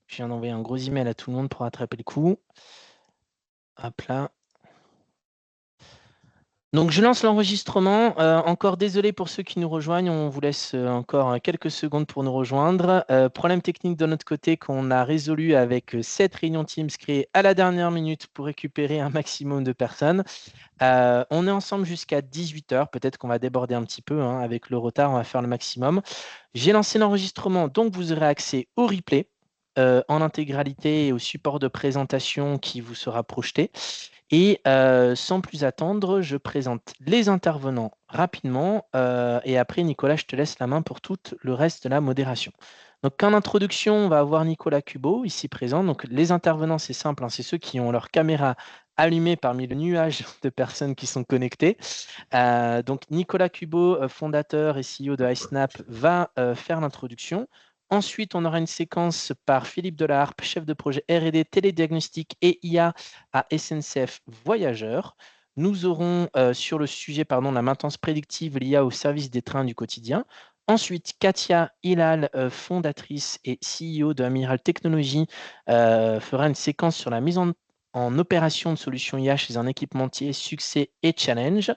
Je viens d'envoyer un gros email à tout le monde pour attraper le coup. Hop là. Donc je lance l'enregistrement. Encore désolé pour ceux qui nous rejoignent. On vous laisse encore quelques secondes pour nous rejoindre. Problème technique de notre côté qu'on a résolu avec cette réunion Teams créée à la dernière minute pour récupérer un maximum de personnes. On est ensemble jusqu'à 18h. Peut-être qu'on va déborder un petit peu hein, avec le retard. On va faire le maximum. J'ai lancé l'enregistrement, donc vous aurez accès au replay en intégralité et au support de présentation qui vous sera projeté. Et sans plus attendre, je présente les intervenants rapidement. Et après, Nicolas, je te laisse la main pour tout le reste de la modération. Donc, en introduction, on va avoir Nicolas Cubeau, ici présent. Donc, les intervenants, c'est simple, hein, c'est ceux qui ont leur caméra allumée parmi le nuage de personnes qui sont connectées. Donc, Nicolas Cubeau, fondateur et CEO de iSnap, va faire l'introduction. Ensuite, on aura une séquence par Philippe Delarpe, chef de projet R&D télédiagnostic et IA à SNCF Voyageurs. Nous aurons sur le sujet de la maintenance prédictive, l'IA au service des trains du quotidien. Ensuite, Katia Hilal, fondatrice et CEO de Amiral Technologies, fera une séquence sur la mise en opération de solutions IA chez un équipementier, succès et challenge.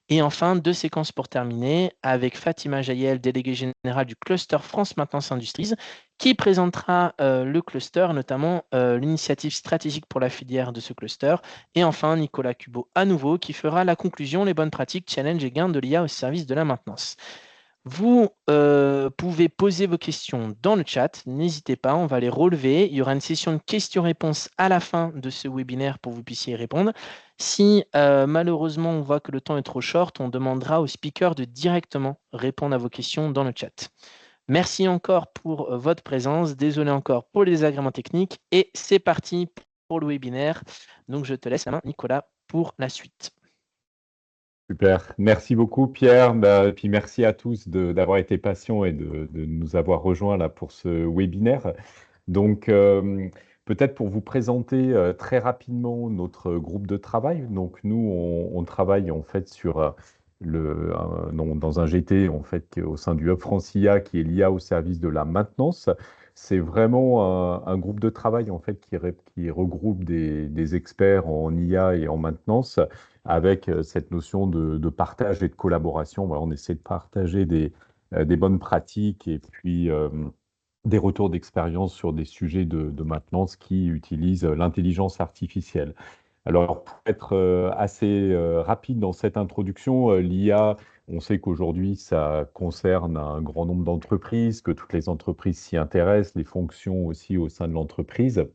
Et enfin, deux séquences pour terminer avec Fatima Jayel, déléguée générale du cluster France Maintenance Industries, qui présentera le cluster, notamment l'initiative stratégique pour la filière de ce cluster. Et enfin, Nicolas Cubeau à nouveau, qui fera la conclusion, les bonnes pratiques, challenge et gains de l'IA au service de la maintenance. Vous pouvez poser vos questions dans le chat, n'hésitez pas, on va les relever. Il y aura une session de questions-réponses à la fin de ce webinaire pour que vous puissiez y répondre. Si malheureusement on voit que le temps est trop short, on demandera au speaker de directement répondre à vos questions dans le chat. Merci encore pour votre présence, désolé encore pour les désagréments techniques et c'est parti pour le webinaire. Donc je te laisse la main Nicolas pour la suite. Super, merci beaucoup Pierre, et puis merci à tous d'avoir été patients et de nous avoir rejoints là pour ce webinaire. Donc peut-être pour vous présenter très rapidement notre groupe de travail. Donc nous, on travaille en fait sur dans un GT en fait au sein du Hub France IA qui est l'IA au service de la maintenance. C'est vraiment un groupe de travail en fait qui regroupe des experts en IA et en maintenance avec cette notion de partage et de collaboration. Voilà, on essaie de partager des bonnes pratiques et puis des retours d'expérience sur des sujets de maintenance qui utilisent l'intelligence artificielle. Alors, pour être assez rapide dans cette introduction, l'IA, on sait qu'aujourd'hui, ça concerne un grand nombre d'entreprises, que toutes les entreprises s'y intéressent, les fonctions aussi au sein de l'entreprise.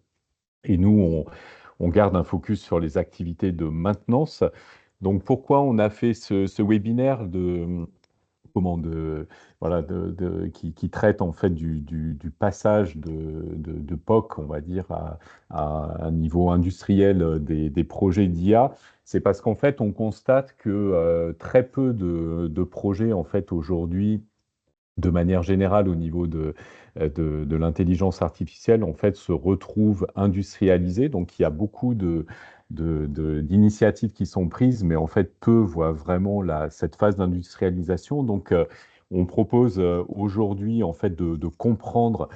Et nous, on garde un focus sur les activités de maintenance. Donc, pourquoi on a fait ce webinaire qui traite en fait du passage de POC, on va dire, à un niveau industriel des projets d'IA. C'est parce qu'en fait, on constate que très peu de projets en fait aujourd'hui de manière générale au niveau de l'intelligence artificielle, en fait, se retrouvent industrialisés. Donc, il y a beaucoup d'initiatives qui sont prises, mais en fait, peu voient vraiment cette phase d'industrialisation. Donc, on propose aujourd'hui en fait de comprendre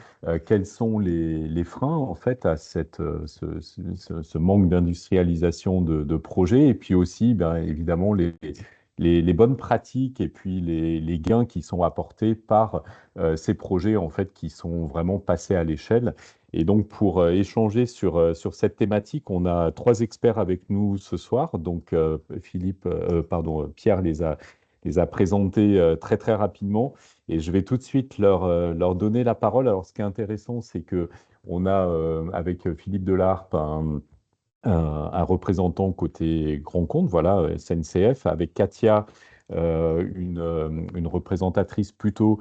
quels sont les freins en fait à ce manque d'industrialisation de projets et puis aussi bien évidemment les bonnes pratiques et puis les gains qui sont apportés par ces projets en fait qui sont vraiment passés à l'échelle. Et donc pour échanger sur cette thématique, on a trois experts avec nous ce soir. Donc Pierre les a présentés très très rapidement et je vais tout de suite leur donner la parole. Alors ce qui est intéressant, c'est que on a avec Philippe Delarpe un représentant côté grand compte, voilà, SNCF, avec Katia, une représentatrice plutôt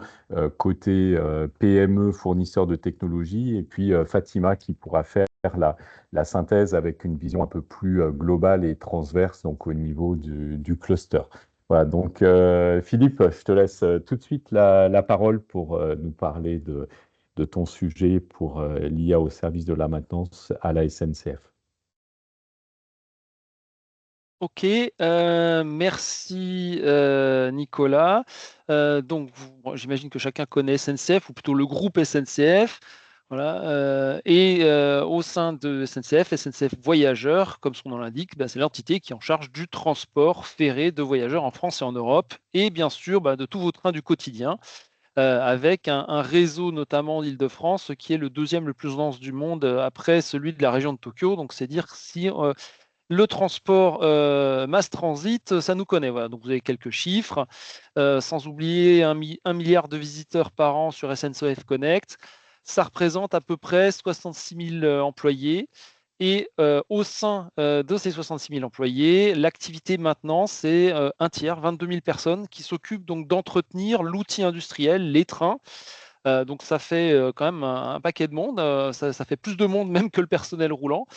côté PME, fournisseur de technologie, et puis Fatima qui pourra faire la synthèse avec une vision un peu plus globale et transverse, donc au niveau du cluster. Voilà, donc Philippe, je te laisse tout de suite la parole pour nous parler de ton sujet pour l'IA au service de la maintenance à la SNCF. Ok, merci Nicolas. Donc, j'imagine que chacun connaît SNCF, ou plutôt le groupe SNCF. Voilà, au sein de SNCF Voyageurs, comme son nom l'indique, c'est l'entité qui est en charge du transport ferré de voyageurs en France et en Europe, et bien sûr de tous vos trains du quotidien, avec un réseau notamment d'Île-de-France qui est le deuxième le plus dense du monde après celui de la région de Tokyo. Donc c'est dire si le transport mass transit, ça nous connaît. Voilà. Donc vous avez quelques chiffres, sans oublier 1 milliard de visiteurs par an sur SNCF Connect. Ça représente à peu près 66 000 employés. Et au sein de ces 66 000 employés, l'activité maintenant, c'est un tiers, 22 000 personnes qui s'occupent donc d'entretenir l'outil industriel, les trains. Donc ça fait quand même un paquet de monde. Ça fait plus de monde même que le personnel roulant.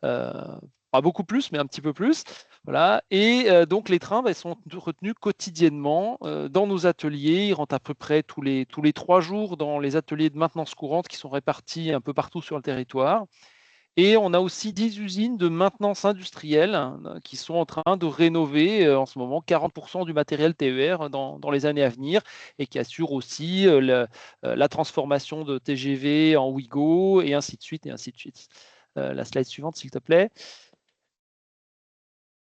Pas beaucoup plus, mais un petit peu plus. Voilà. Et donc les trains sont retenus quotidiennement dans nos ateliers. Ils rentrent à peu près tous les 3 jours dans les ateliers de maintenance courante qui sont répartis un peu partout sur le territoire. Et on a aussi 10 usines de maintenance industrielle qui sont en train de rénover en ce moment 40% du matériel TER dans les années à venir, et qui assurent aussi la transformation de TGV en Ouigo, et ainsi de suite, et ainsi de suite. La slide suivante, s'il te plaît.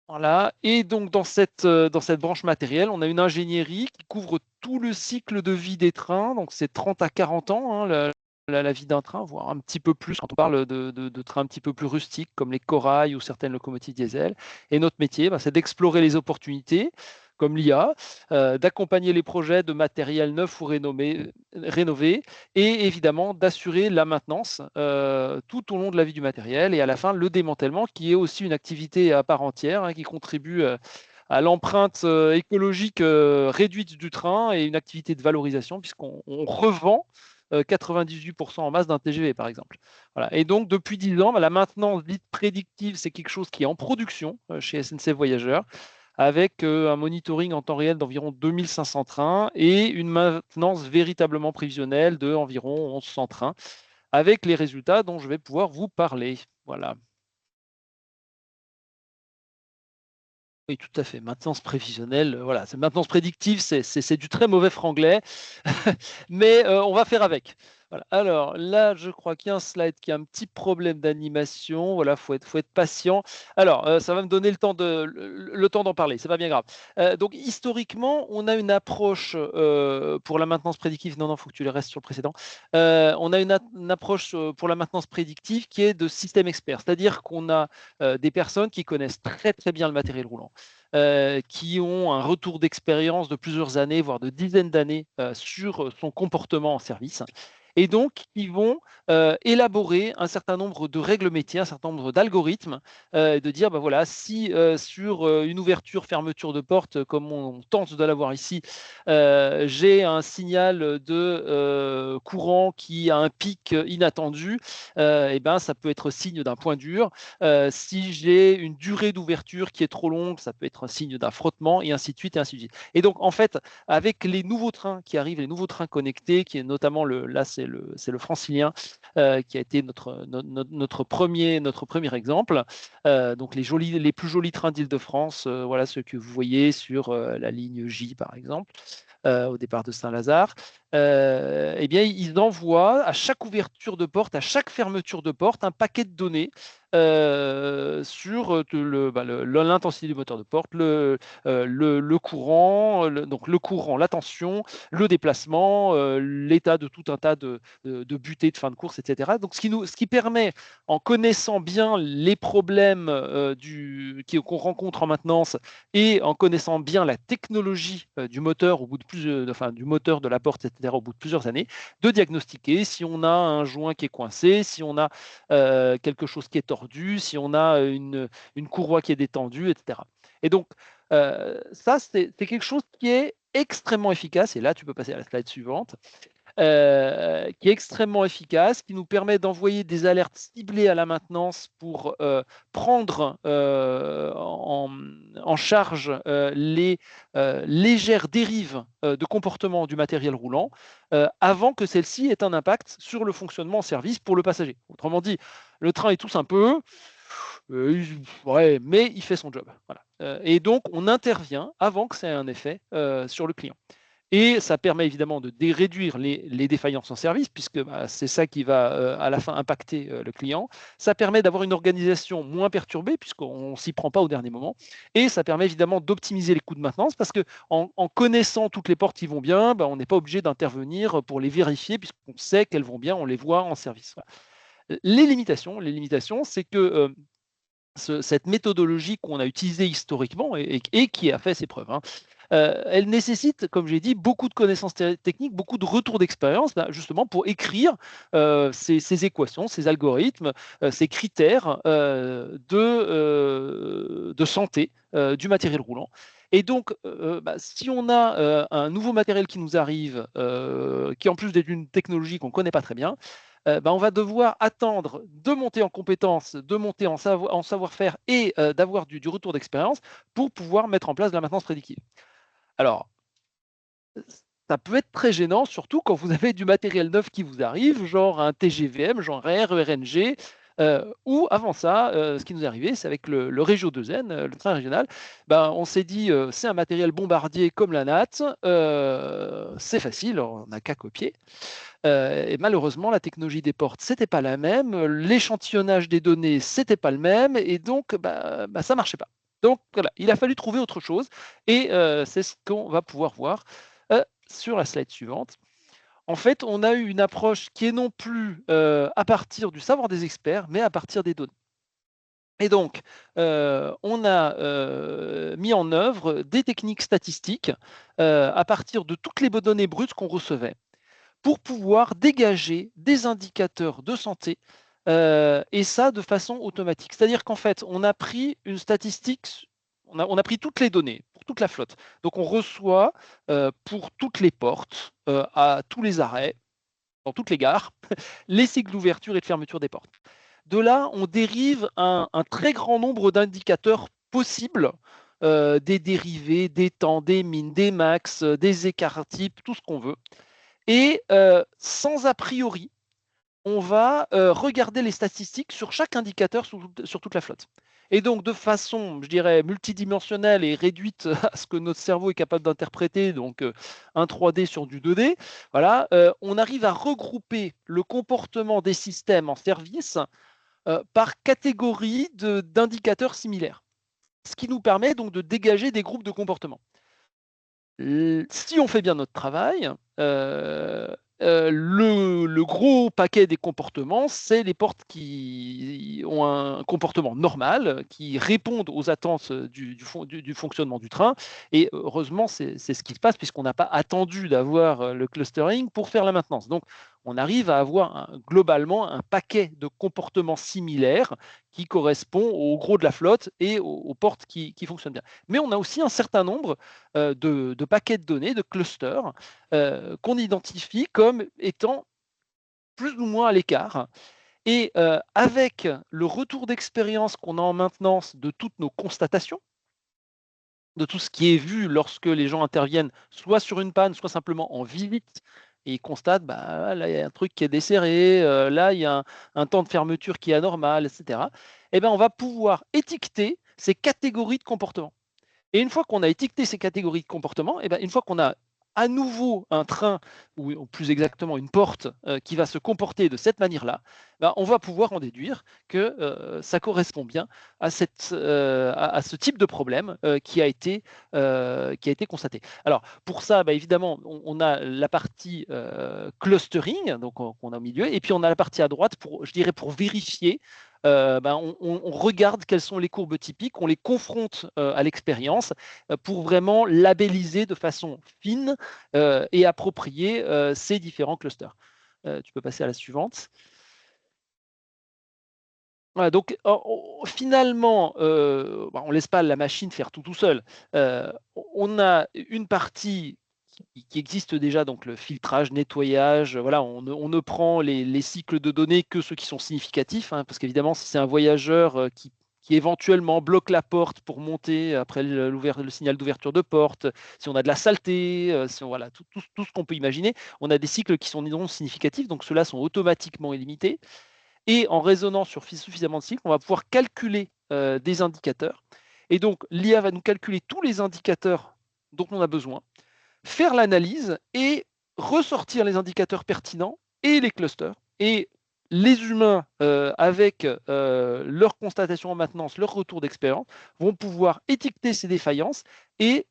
Voilà. Et donc, dans cette branche matérielle, on a une ingénierie qui couvre tout le cycle de vie des trains. Donc, c'est 30 à 40 ans, hein, la vie d'un train, voire un petit peu plus quand on parle de trains un petit peu plus rustiques comme les corails ou certaines locomotives diesel. Et notre métier, c'est d'explorer les opportunités, comme l'IA, d'accompagner les projets de matériel neuf ou rénové, et évidemment d'assurer la maintenance tout au long de la vie du matériel, et à la fin le démantèlement, qui est aussi une activité à part entière, hein, qui contribue à l'empreinte écologique réduite du train, et une activité de valorisation puisqu'on revend 98% en masse d'un TGV, par exemple. Voilà. Et donc, depuis 10 ans, la maintenance dite prédictive, c'est quelque chose qui est en production chez SNCF Voyageurs, avec un monitoring en temps réel d'environ 2500 trains et une maintenance véritablement prévisionnelle de environ 1100 trains, avec les résultats dont je vais pouvoir vous parler. Voilà. Oui, tout à fait. Maintenance prévisionnelle, voilà, c'est maintenance prédictive, c'est du très mauvais franglais, mais on va faire avec. Voilà. Alors là, je crois qu'il y a un slide qui a un petit problème d'animation. Voilà, faut être patient. Alors, ça va me donner le temps d'en parler, c'est pas bien grave. Donc historiquement, on a une approche pour la maintenance prédictive. Non, faut que tu les restes sur le précédent. On a une approche pour la maintenance prédictive qui est de système expert, c'est-à-dire qu'on a des personnes qui connaissent très très bien le matériel roulant, qui ont un retour d'expérience de plusieurs années, voire de dizaines d'années sur son comportement en service. Et donc, ils vont élaborer un certain nombre de règles métiers, un certain nombre d'algorithmes, de dire, voilà, si sur une ouverture-fermeture de porte, comme on tente de l'avoir ici, j'ai un signal de courant qui a un pic inattendu, et ça peut être signe d'un point dur. Si j'ai une durée d'ouverture qui est trop longue, ça peut être un signe d'un frottement, et ainsi de suite, et ainsi de suite. Et donc, en fait, avec les nouveaux trains qui arrivent, les nouveaux trains connectés, qui est notamment là, c'est le francilien, qui a été notre premier exemple. Donc, les plus jolis trains d'Île-de-France, voilà ceux que vous voyez sur la ligne J, par exemple. Au départ de Saint-Lazare, eh bien, ils envoient à chaque ouverture de porte, à chaque fermeture de porte, un paquet de données sur l'intensité du moteur de porte, le courant, donc le courant, la tension, le déplacement, l'état de tout un tas de butées de fin de course, etc. Donc, ce qui permet, en connaissant bien les problèmes qu'on rencontre en maintenance, et en connaissant bien la technologie du moteur au bout du moteur de la porte, etc., au bout de plusieurs années, de diagnostiquer si on a un joint qui est coincé, si on a quelque chose qui est tordu, si on a une courroie qui est détendue, etc. Et donc, ça, c'est quelque chose qui est extrêmement efficace. Et là, tu peux passer à la slide suivante. Qui est extrêmement efficace, qui nous permet d'envoyer des alertes ciblées à la maintenance pour prendre en charge les légères dérives de comportement du matériel roulant avant que celle-ci ait un impact sur le fonctionnement en service pour le passager. Autrement dit, le train étousse un peu, ouais, mais il fait son job. Voilà. Et donc, on intervient avant que ça ait un effet sur le client. Et ça permet évidemment de réduire les défaillances en service, puisque c'est ça qui va à la fin impacter le client. Ça permet d'avoir une organisation moins perturbée, puisqu'on ne s'y prend pas au dernier moment. Et ça permet évidemment d'optimiser les coûts de maintenance, parce qu'en connaissant toutes les portes qui vont bien, on n'est pas obligé d'intervenir pour les vérifier, puisqu'on sait qu'elles vont bien, on les voit en service. Voilà. Les limitations, c'est que cette méthodologie qu'on a utilisée historiquement et qui a fait ses preuves, elle nécessite, comme j'ai dit, beaucoup de connaissances techniques, beaucoup de retours d'expérience, justement pour écrire ces équations, ces algorithmes, ces critères de santé du matériel roulant. Et donc, si on a un nouveau matériel qui nous arrive, qui en plus est d'une technologie qu'on ne connaît pas très bien, on va devoir attendre de monter en compétences, de monter en savoir-faire et d'avoir du retour d'expérience pour pouvoir mettre en place de la maintenance prédictive. Alors, ça peut être très gênant, surtout quand vous avez du matériel neuf qui vous arrive, genre un TGVM, genre RERNG, ou avant ça, ce qui nous est arrivé, c'est avec le Régio 2N, le train régional. On s'est dit, c'est un matériel bombardier comme la NAT, c'est facile, on n'a qu'à copier. Et malheureusement, la technologie des portes, c'était pas la même, l'échantillonnage des données, c'était pas le même, et donc ça marchait pas. Donc voilà, il a fallu trouver autre chose, et c'est ce qu'on va pouvoir voir sur la slide suivante. En fait, on a eu une approche qui est non plus à partir du savoir des experts, mais à partir des données. Et donc, on a mis en œuvre des techniques statistiques à partir de toutes les données brutes qu'on recevait, pour pouvoir dégager des indicateurs de santé, et ça de façon automatique. C'est-à-dire qu'en fait, on a pris une statistique, on a pris toutes les données pour toute la flotte. Donc on reçoit pour toutes les portes, à tous les arrêts, dans toutes les gares, les cycles d'ouverture et de fermeture des portes. De là, on dérive un très grand nombre d'indicateurs possibles, des dérivés, des temps, des mines, des max, des écarts types, tout ce qu'on veut. Et sans a priori, on va regarder les statistiques sur chaque indicateur sur toute la flotte. Et donc, de façon, je dirais, multidimensionnelle et réduite à ce que notre cerveau est capable d'interpréter, donc un 3D sur du 2D, voilà, on arrive à regrouper le comportement des systèmes en service par catégorie d'indicateurs similaires. Ce qui nous permet donc de dégager des groupes de comportements. Si on fait bien notre travail, le gros paquet des comportements, c'est les portes qui ont un comportement normal, qui répondent aux attentes du fonctionnement du train. Et heureusement, c'est ce qui se passe, puisqu'on n'a pas attendu d'avoir le clustering pour faire la maintenance. Donc, on arrive à avoir globalement un paquet de comportements similaires qui correspond au gros de la flotte et aux portes qui fonctionnent bien. Mais on a aussi un certain nombre de paquets de données, de clusters, qu'on identifie comme étant plus ou moins à l'écart. Et avec le retour d'expérience qu'on a en maintenance de toutes nos constatations, de tout ce qui est vu lorsque les gens interviennent, soit sur une panne, soit simplement en visite, et ils constatent, là, il y a un truc qui est desserré, là, il y a un temps de fermeture qui est anormal, etc. On va pouvoir étiqueter ces catégories de comportements. Et une fois qu'on a étiqueté ces catégories de comportements, une fois qu'on a à nouveau un train, ou plus exactement une porte, qui va se comporter de cette manière-là, on va pouvoir en déduire que ça correspond bien à ce type de problème qui a été constaté. Alors, pour ça, évidemment, on a la partie clustering, donc qu'on a au milieu, et puis on a la partie à droite, pour vérifier. On regarde quelles sont les courbes typiques, on les confronte à l'expérience pour vraiment labelliser de façon fine et appropriée ces différents clusters. Tu peux passer à la suivante. Voilà, donc finalement, on ne laisse pas la machine faire tout seul. On a une partie qui existe déjà, donc le filtrage, nettoyage, voilà, on ne prend les cycles de données que ceux qui sont significatifs, parce qu'évidemment, si c'est un voyageur qui éventuellement bloque la porte pour monter après le signal d'ouverture de porte, si on a de la saleté, voilà, tout ce qu'on peut imaginer, on a des cycles qui sont non significatifs, donc ceux-là sont automatiquement illimités. Et en raisonnant sur suffisamment de cycles, on va pouvoir calculer des indicateurs. Et donc, l'IA va nous calculer tous les indicateurs dont on a besoin faire l'analyse et ressortir les indicateurs pertinents et les clusters. Et les humains, avec leur constatation en maintenance, leur retour d'expérience, vont pouvoir étiqueter ces défaillances et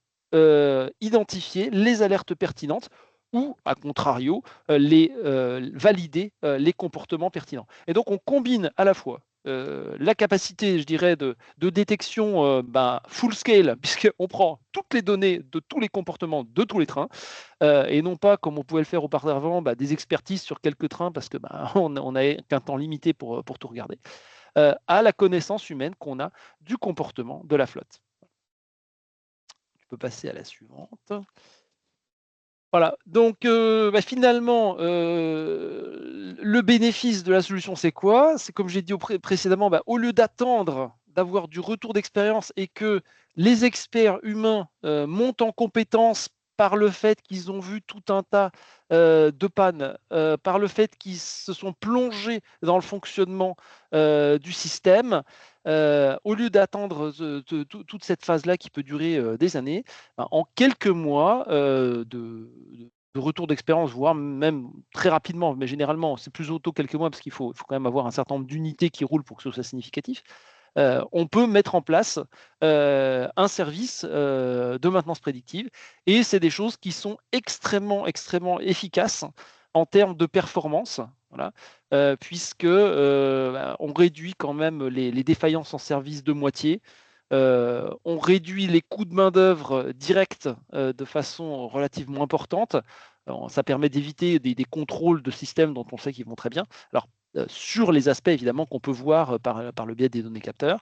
identifier les alertes pertinentes ou, à contrario, valider les comportements pertinents. Et donc, on combine à la fois la capacité, je dirais, de détection full scale, puisqu'on prend toutes les données de tous les comportements de tous les trains, et non pas, comme on pouvait le faire auparavant, des expertises sur quelques trains, parce que on n'a qu'un temps limité pour tout regarder, à la connaissance humaine qu'on a du comportement de la flotte. Tu peux passer à la suivante. Voilà, donc finalement, le bénéfice de la solution, c'est quoi? C'est comme j'ai dit précédemment, au lieu d'attendre d'avoir du retour d'expérience et que les experts humains montent en compétence par le fait qu'ils ont vu tout un tas de pannes, par le fait qu'ils se sont plongés dans le fonctionnement du système, au lieu d'attendre toute cette phase-là qui peut durer des années, en quelques mois de retour d'expérience, voire même très rapidement, mais généralement c'est plus auto quelques mois parce qu'il faut quand même avoir un certain nombre d'unités qui roulent pour que ce soit significatif, on peut mettre en place un service de maintenance prédictive, et c'est des choses qui sont extrêmement, extrêmement efficaces en termes de performance, voilà, puisque on réduit quand même les défaillances en service de moitié. On réduit les coûts de main-d'œuvre directs de façon relativement importante. Alors, ça permet d'éviter des contrôles de systèmes dont on sait qu'ils vont très bien. Alors, sur les aspects évidemment qu'on peut voir par le biais des données capteurs.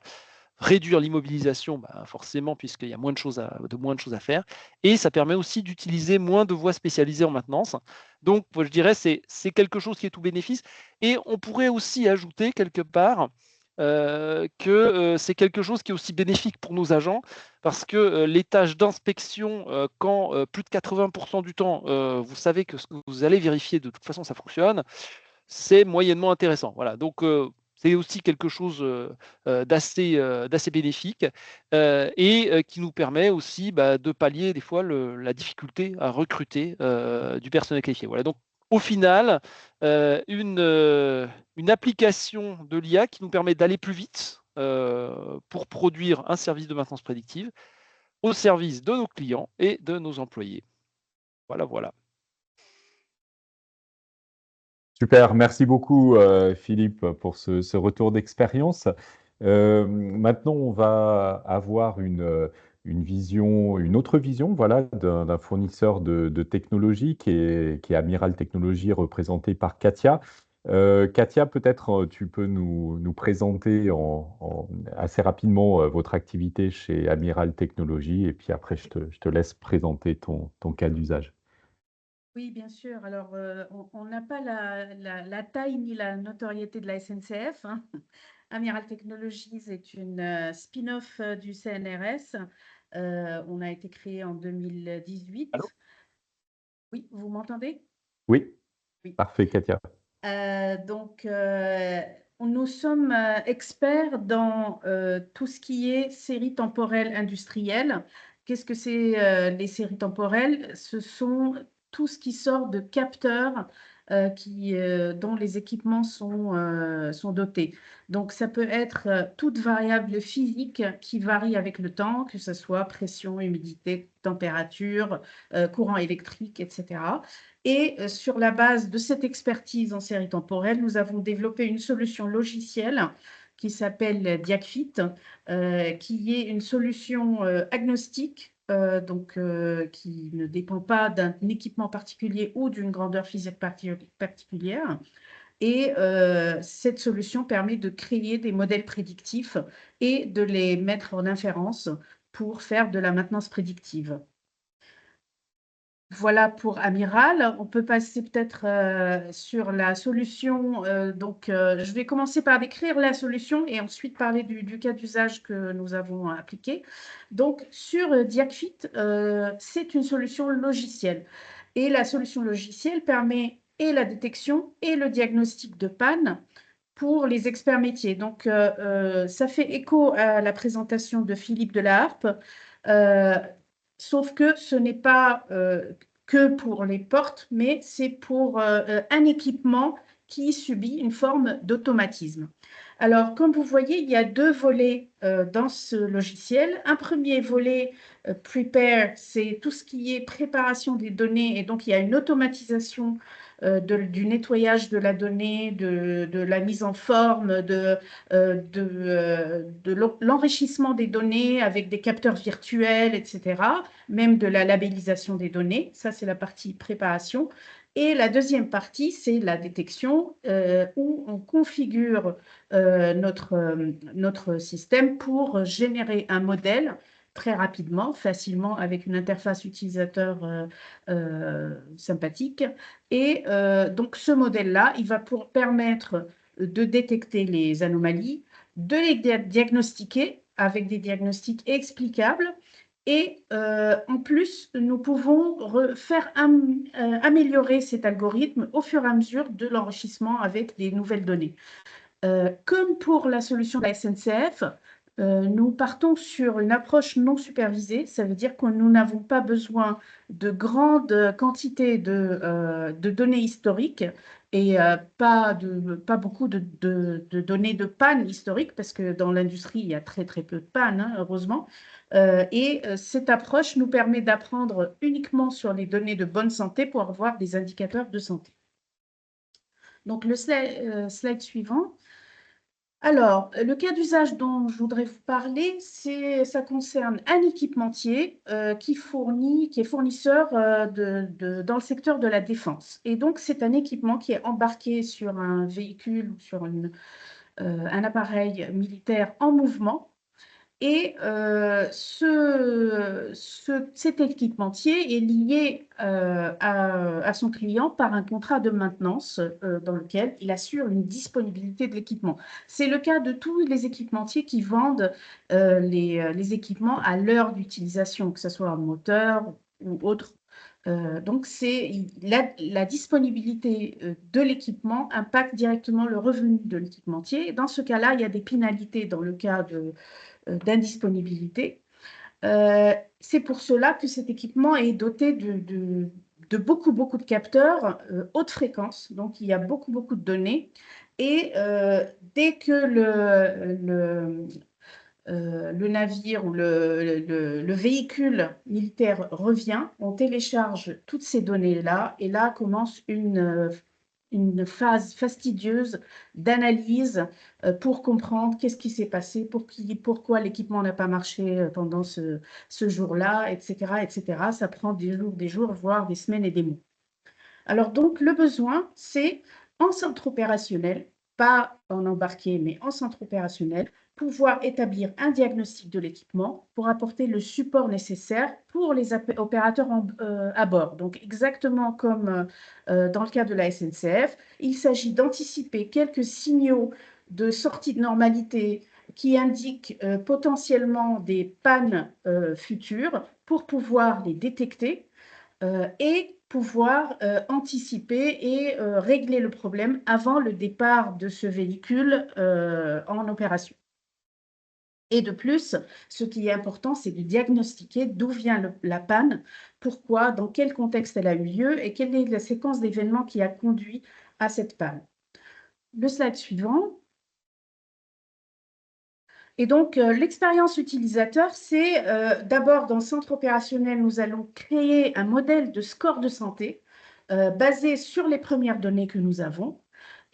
Réduire l'immobilisation, forcément, puisqu'il y a moins de choses à faire. Et ça permet aussi d'utiliser moins de voies spécialisées en maintenance. Donc, je dirais, c'est quelque chose qui est tout bénéfice. Et on pourrait aussi ajouter quelque part que c'est quelque chose qui est aussi bénéfique pour nos agents, parce que les tâches d'inspection, quand plus de 80% du temps, vous savez que ce que vous allez vérifier, de toute façon, ça fonctionne, c'est moyennement intéressant. Voilà, donc c'est aussi quelque chose d'assez bénéfique et qui nous permet aussi de pallier des fois la difficulté à recruter du personnel qualifié. Voilà, donc au final, une application de l'IA qui nous permet d'aller plus vite pour produire un service de maintenance prédictive au service de nos clients et de nos employés. Voilà, voilà. Super, merci beaucoup Philippe pour ce retour d'expérience. Maintenant, on va avoir une autre vision, voilà, d'un fournisseur de technologie qui est Amiral Technologies, représenté par Katia. Katia, peut-être tu peux nous présenter assez rapidement votre activité chez Amiral Technologies, et puis après je te laisse présenter ton cas d'usage. Oui, bien sûr. Alors, on n'a pas la taille ni la notoriété de la SNCF, hein. Amiral Technologies est une spin-off du CNRS. On a été créé en 2018. Allô? Oui, vous m'entendez? Oui, Oui. parfait, Katia. Donc, nous sommes experts dans tout ce qui est séries temporelles industrielles. Qu'est-ce que c'est les séries temporelles? Ce sont tout ce qui sort de capteurs dont les équipements sont dotés. Donc, ça peut être toute variable physique qui varie avec le temps, que ce soit pression, humidité, température, courant électrique, etc. Et sur la base de cette expertise en série temporelle, nous avons développé une solution logicielle qui s'appelle Diagfit, qui est une solution agnostique, qui ne dépend pas d'un équipement particulier ou d'une grandeur physique particulière. Et cette solution permet de créer des modèles prédictifs et de les mettre en inférence pour faire de la maintenance prédictive. Voilà pour Amiral. On peut passer peut-être sur la solution. Je vais commencer par décrire la solution et ensuite parler du cas d'usage que nous avons appliqué. Donc, sur Diagfit, c'est une solution logicielle. Et la solution logicielle permet et la détection et le diagnostic de panne pour les experts métiers. Donc, ça fait écho à la présentation de Philippe Delaharpe. sauf que ce n'est pas que pour les portes, mais c'est pour un équipement qui subit une forme d'automatisme. Alors, comme vous voyez, il y a deux volets dans ce logiciel. Un premier volet, Prepare, c'est tout ce qui est préparation des données, et donc il y a une automatisation du nettoyage de la donnée, de la mise en forme, de l'enrichissement des données avec des capteurs virtuels, etc., même de la labellisation des données. Ça, c'est la partie préparation. Et la deuxième partie, c'est la détection, où on configure notre système pour générer un modèle très rapidement, facilement, avec une interface utilisateur sympathique. Et donc, ce modèle-là, il va permettre de détecter les anomalies, de les diagnostiquer avec des diagnostics explicables. Et en plus, nous pouvons faire améliorer cet algorithme au fur et à mesure de l'enrichissement avec des nouvelles données. Comme pour la solution de la SNCF, nous partons sur une approche non supervisée. Ça veut dire que nous n'avons pas besoin de grandes quantités de données historiques et pas beaucoup de données de panne historiques, parce que dans l'industrie, il y a très très peu de panne, hein, heureusement. Cette approche nous permet d'apprendre uniquement sur les données de bonne santé pour avoir des indicateurs de santé. Donc, le slide suivant. Alors, le cas d'usage dont je voudrais vous parler, ça concerne un équipementier qui est fournisseur dans le secteur de la défense. Et donc, c'est un équipement qui est embarqué sur un véhicule ou sur un appareil militaire en mouvement. Et cet équipementier est lié à son client par un contrat de maintenance dans lequel il assure une disponibilité de l'équipement. C'est le cas de tous les équipementiers qui vendent les équipements à l'heure d'utilisation, que ce soit un moteur ou autre. Donc, la disponibilité de l'équipement impacte directement le revenu de l'équipementier. Dans ce cas-là, il y a des pénalités dans le cas d'indisponibilité. C'est pour cela que cet équipement est doté de beaucoup de capteurs haute fréquence. Donc, il y a beaucoup de données. Et dès que le navire ou le véhicule militaire revient, on télécharge toutes ces données-là. Et là commence une phase fastidieuse d'analyse pour comprendre qu'est-ce qui s'est passé, pourquoi l'équipement n'a pas marché pendant ce jour-là, etc., etc. Ça prend des jours, voire des semaines et des mois. Alors donc, le besoin, c'est en centre opérationnel, pas en embarqué, mais en centre opérationnel, pouvoir établir un diagnostic de l'équipement pour apporter le support nécessaire pour les opérateurs à bord. Donc, exactement comme dans le cas de la SNCF, il s'agit d'anticiper quelques signaux de sortie de normalité qui indiquent potentiellement des pannes futures pour pouvoir les détecter et pouvoir anticiper et régler le problème avant le départ de ce véhicule en opération. Et de plus, ce qui est important, c'est de diagnostiquer d'où vient la panne, pourquoi, dans quel contexte elle a eu lieu et quelle est la séquence d'événements qui a conduit à cette panne. Le slide suivant. Et donc, l'expérience utilisateur, c'est d'abord dans le centre opérationnel, nous allons créer un modèle de score de santé basé sur les premières données que nous avons.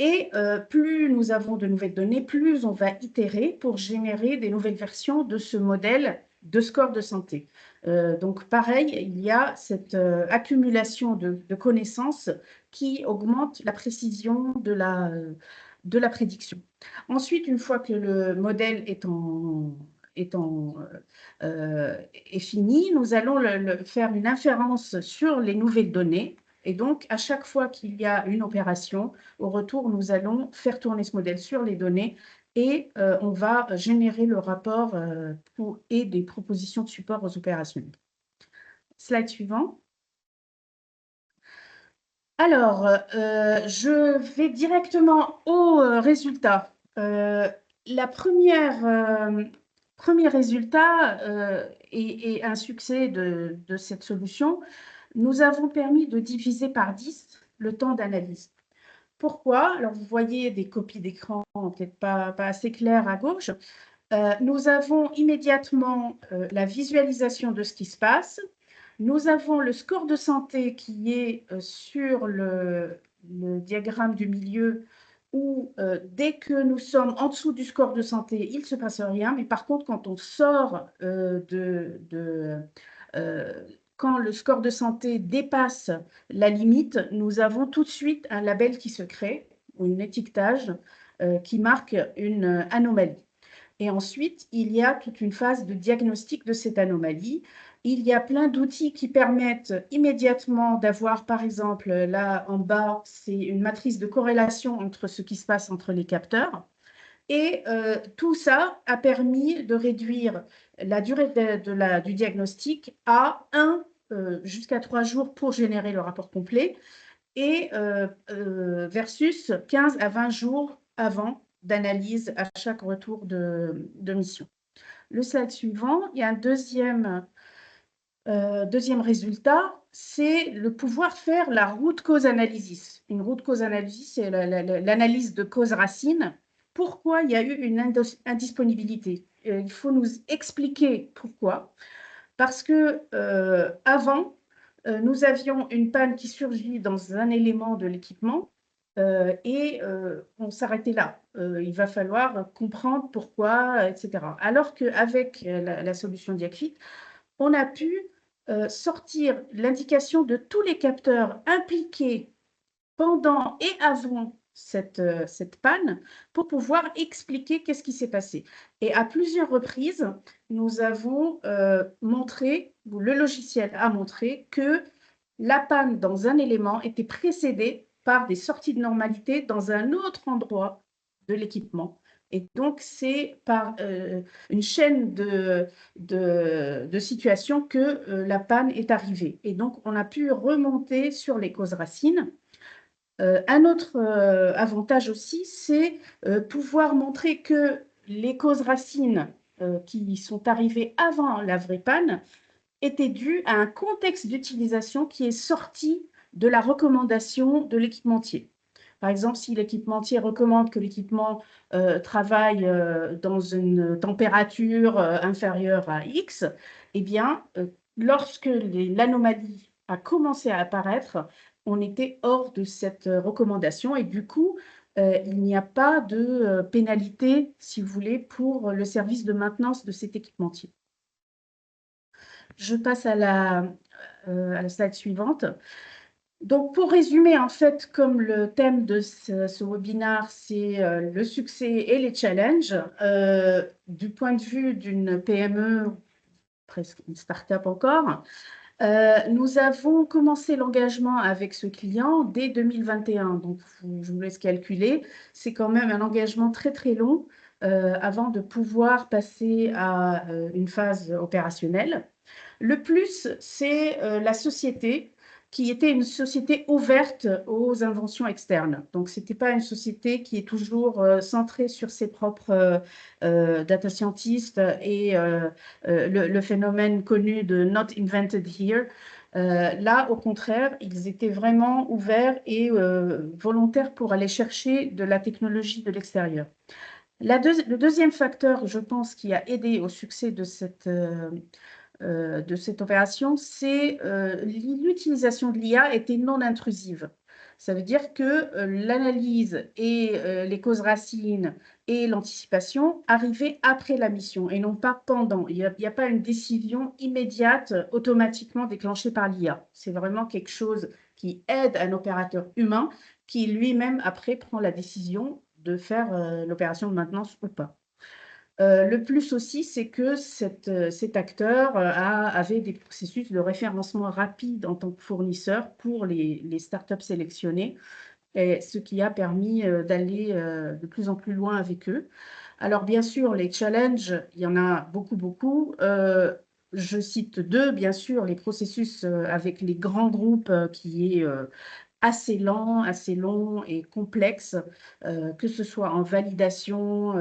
Et plus nous avons de nouvelles données, plus on va itérer pour générer des nouvelles versions de ce modèle de score de santé. Donc, pareil, il y a cette accumulation de connaissances qui augmente la précision de la prédiction. Ensuite, une fois que le modèle est fini, nous allons faire une inférence sur les nouvelles données. Et donc, à chaque fois qu'il y a une opération, au retour, nous allons faire tourner ce modèle sur les données et on va générer le rapport et des propositions de support aux opérationnels. Slide suivant. Alors, je vais directement aux résultats. La première premier résultat et un succès de cette solution, nous avons permis de diviser par 10 le temps d'analyse. Pourquoi? Alors, vous voyez des copies d'écran peut-être pas assez claires à gauche. Nous avons immédiatement la visualisation de ce qui se passe. Nous avons le score de santé qui est sur le diagramme du milieu où dès que nous sommes en dessous du score de santé, il ne se passe rien. Mais par contre, quand on sort quand le score de santé dépasse la limite, nous avons tout de suite un label qui se crée ou un étiquetage qui marque une anomalie. Et ensuite, il y a toute une phase de diagnostic de cette anomalie. Il y a plein d'outils qui permettent immédiatement d'avoir, par exemple, là en bas, c'est une matrice de corrélation entre ce qui se passe entre les capteurs. Et tout ça a permis de réduire la durée du diagnostic à 1 jusqu'à 3 jours pour générer le rapport complet et versus 15 à 20 jours avant d'analyse à chaque retour de mission. Le slide suivant, il y a un deuxième résultat, c'est le pouvoir faire la root cause analysis. Une root cause analysis, c'est l'analyse de cause racine. Pourquoi il y a eu une indisponibilité? Il faut nous expliquer pourquoi. Parce que avant, nous avions une panne qui surgit dans un élément de l'équipement et on s'arrêtait là. Il va falloir comprendre pourquoi, etc. Alors qu'avec la solution Diakrit, on a pu sortir l'indication de tous les capteurs impliqués pendant et avant cette panne pour pouvoir expliquer qu'est-ce qui s'est passé. Et à plusieurs reprises, nous avons montré, ou le logiciel a montré, que la panne dans un élément était précédée par des sorties de normalité dans un autre endroit de l'équipement. Et donc, c'est par une chaîne de situations que la panne est arrivée. Et donc, on a pu remonter sur les causes racines. Un autre avantage aussi, c'est pouvoir montrer que les causes racines qui sont arrivées avant la vraie panne étaient dues à un contexte d'utilisation qui est sorti de la recommandation de l'équipementier. Par exemple, si l'équipementier recommande que l'équipement travaille dans une température inférieure à X, eh bien, lorsque l'anomalie a commencé à apparaître, on était hors de cette recommandation et du coup, il n'y a pas de pénalité, si vous voulez, pour le service de maintenance de cet équipementier. Je passe à la slide suivante. Donc, pour résumer, en fait, comme le thème de ce webinaire, c'est le succès et les challenges, du point de vue d'une PME, presque une start-up encore, nous avons commencé l'engagement avec ce client dès 2021. Donc, je vous laisse calculer. C'est quand même un engagement très, très long avant de pouvoir passer à une phase opérationnelle. Le plus, c'est la société qui était une société ouverte aux inventions externes. Donc, ce n'était pas une société qui est toujours centrée sur ses propres data scientists et le phénomène connu de not invented here. Là, au contraire, ils étaient vraiment ouverts et volontaires pour aller chercher de la technologie de l'extérieur. Le deuxième facteur, je pense, qui a aidé au succès de cette opération, c'est l'utilisation de l'IA était non intrusive. Ça veut dire que l'analyse et les causes racines et l'anticipation arrivaient après la mission et non pas pendant. Il n'y a pas une décision immédiate automatiquement déclenchée par l'IA. C'est vraiment quelque chose qui aide un opérateur humain qui lui-même après prend la décision de faire l'opération de maintenance ou pas. Le plus aussi, c'est que cet acteur avait des processus de référencement rapide en tant que fournisseur pour les startups sélectionnées, et ce qui a permis d'aller de plus en plus loin avec eux. Alors, bien sûr, les challenges, il y en a beaucoup, beaucoup. Je cite deux, bien sûr, les processus avec les grands groupes qui est assez lent, assez long et complexe, que ce soit en validation,